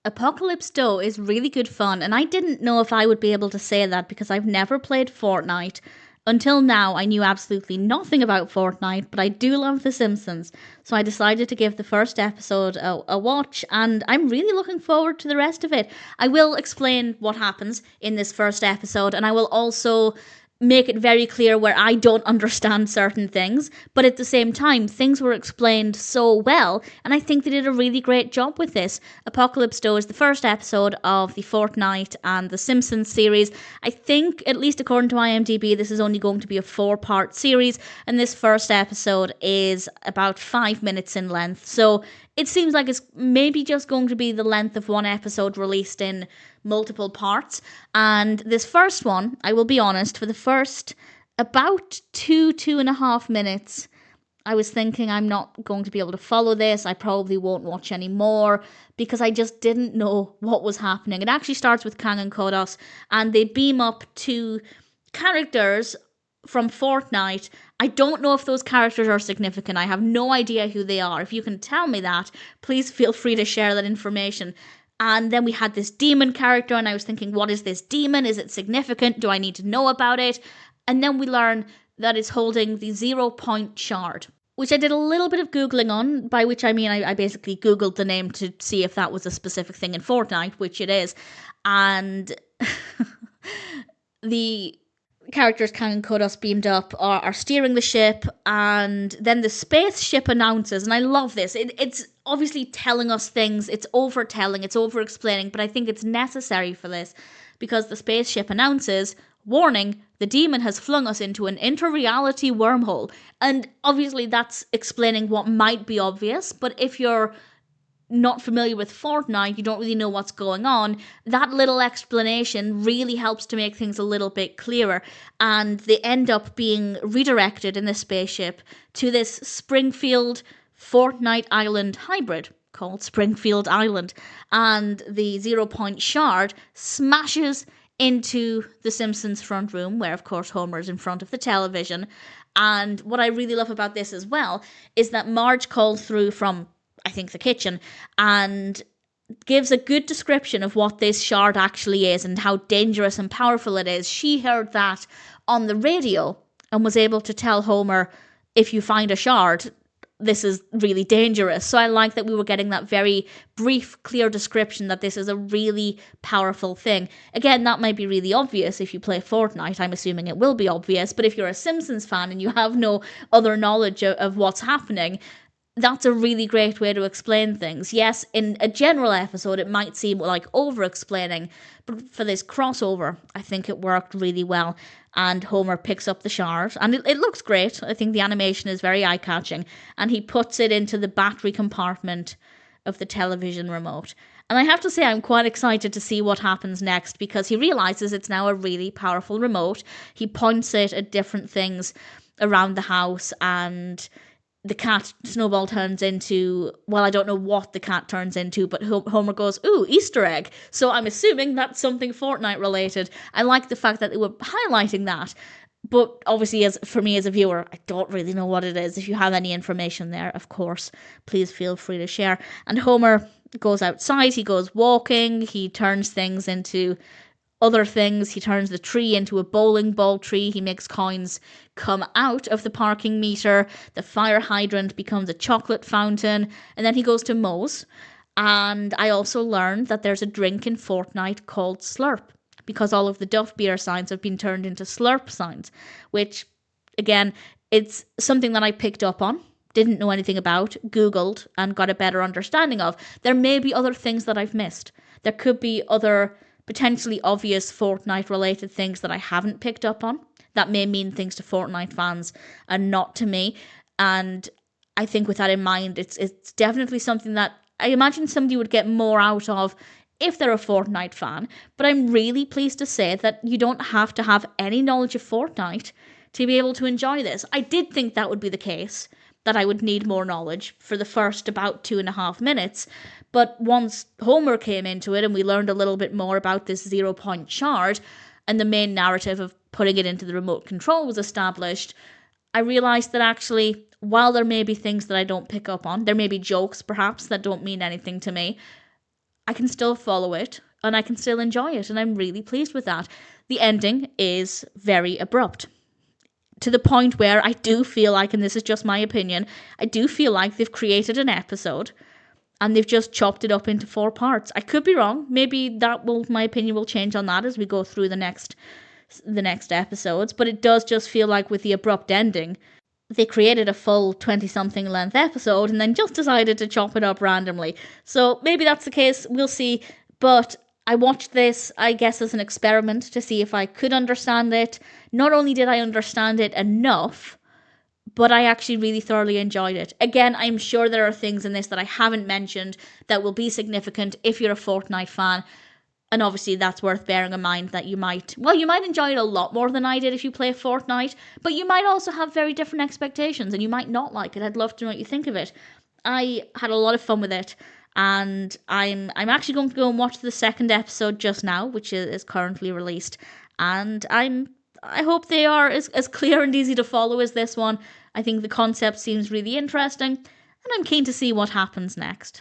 Apocalypse Dough is really good fun, and I didn't know if I would be able to say that because I've never played Fortnite. Until now, I knew absolutely nothing about Fortnite, but I do love The Simpsons, so I decided to give the first episode a watch, and I'm really looking forward to the rest of it. I will explain what happens in this first episode, and I will also make it very clear where I don't understand certain things, but at the same time, things were explained so well, and I think they did a really great job with this. Apocalypse Dough is the first episode of the Fortnite and the Simpsons series. I think, at least according to IMDb, this is only going to be a 4-part series, and this first episode is about 5 minutes in length, so it seems like it's maybe just going to be the length of one episode released in multiple parts. And this first one, I will be honest, for the first about 2.5 minutes, I was thinking I'm not going to be able to follow this. I probably won't watch any more because I just didn't know what was happening. It actually starts with Kang and Kodos, and they beam up to characters from Fortnite. I don't know if those characters are significant. I have no idea who they are. If you can tell me that, please feel free to share that information. And then we had this demon character, and I was thinking, what is this demon? Is it significant? Do I need to know about it? And then we learn that it's holding the 0 point shard, which I did a little bit of Googling on, by which I mean I basically Googled the name to see if that was a specific thing in Fortnite, which it is. And the characters Kang and Kodos beamed up are steering the ship, and then the spaceship announces, and I love this. It's obviously telling us things, it's over-telling, it's over-explaining, but I think it's necessary for this, because the spaceship announces, warning, the demon has flung us into an inter-reality wormhole. And obviously that's explaining what might be obvious, but if you're not familiar with Fortnite, you don't really know what's going on, that little explanation really helps to make things a little bit clearer. And they end up being redirected in the spaceship to this Springfield Fortnite Island hybrid called Springfield Island. And the 0 point shard smashes into the Simpsons front room, where of course Homer is in front of the television. And what I really love about this as well is that Marge calls through from, I think, the kitchen, and gives a good description of what this shard actually is and how dangerous and powerful it is. She heard that on the radio and was able to tell Homer, if you find a shard, this is really dangerous. So I like that we were getting that very brief, clear description that this is a really powerful thing. Again, that might be really obvious if you play Fortnite. I'm assuming it will be obvious. But if you're a Simpsons fan and you have no other knowledge of what's happening, that's a really great way to explain things. Yes, in a general episode, it might seem like over-explaining, but for this crossover, I think it worked really well. And Homer picks up the shard, and it looks great. I think the animation is very eye-catching, and he puts it into the battery compartment of the television remote. And I have to say, I'm quite excited to see what happens next, because he realizes it's now a really powerful remote. He points it at different things around the house, and the cat Snowball turns into, well, I don't know what the cat turns into, but Homer goes, ooh, Easter egg. So I'm assuming that's something Fortnite related. I like the fact that they were highlighting that. But obviously, for me as a viewer, I don't really know what it is. If you have any information there, of course, please feel free to share. And Homer goes outside, he goes walking, he turns things into other things. He turns the tree into a bowling ball tree. He makes coins come out of the parking meter. The fire hydrant becomes a chocolate fountain. And then he goes to Moe's. And I also learned that there's a drink in Fortnite called Slurp, because all of the Duff beer signs have been turned into Slurp signs, which, again, it's something that I picked up on, didn't know anything about, Googled, and got a better understanding of. There may be other things that I've missed. There could be other potentially obvious Fortnite-related things that I haven't picked up on that may mean things to Fortnite fans and not to me. And I think with that in mind, it's definitely something that I imagine somebody would get more out of if they're a Fortnite fan. But I'm really pleased to say that you don't have to have any knowledge of Fortnite to be able to enjoy this. I did think that would be the case, that I would need more knowledge for the first about 2.5 minutes. But once Homer came into it and we learned a little bit more about this 0 point shard and the main narrative of putting it into the remote control was established, I realised that actually, while there may be things that I don't pick up on, there may be jokes perhaps that don't mean anything to me, I can still follow it and I can still enjoy it, and I'm really pleased with that. The ending is very abrupt, to the point where I do feel like, and this is just my opinion, I do feel like they've created an episode and they've just chopped it up into 4 parts. I could be wrong. Maybe my opinion will change on that as we go through the next episodes, but it does just feel like with the abrupt ending, they created a full 20-something length episode and then just decided to chop it up randomly. So maybe that's the case, we'll see. But I watched this, I guess, as an experiment to see if I could understand it. Not only did I understand it enough, but I actually really thoroughly enjoyed it. Again, I'm sure there are things in this that I haven't mentioned that will be significant if you're a Fortnite fan. And obviously that's worth bearing in mind, that you might enjoy it a lot more than I did if you play Fortnite, but you might also have very different expectations and you might not like it. I'd love to know what you think of it. I had a lot of fun with it, and I'm actually going to go and watch the 2nd episode just now, which is currently released, and I hope they are as clear and easy to follow as this one. I think the concept seems really interesting, and I'm keen to see what happens next.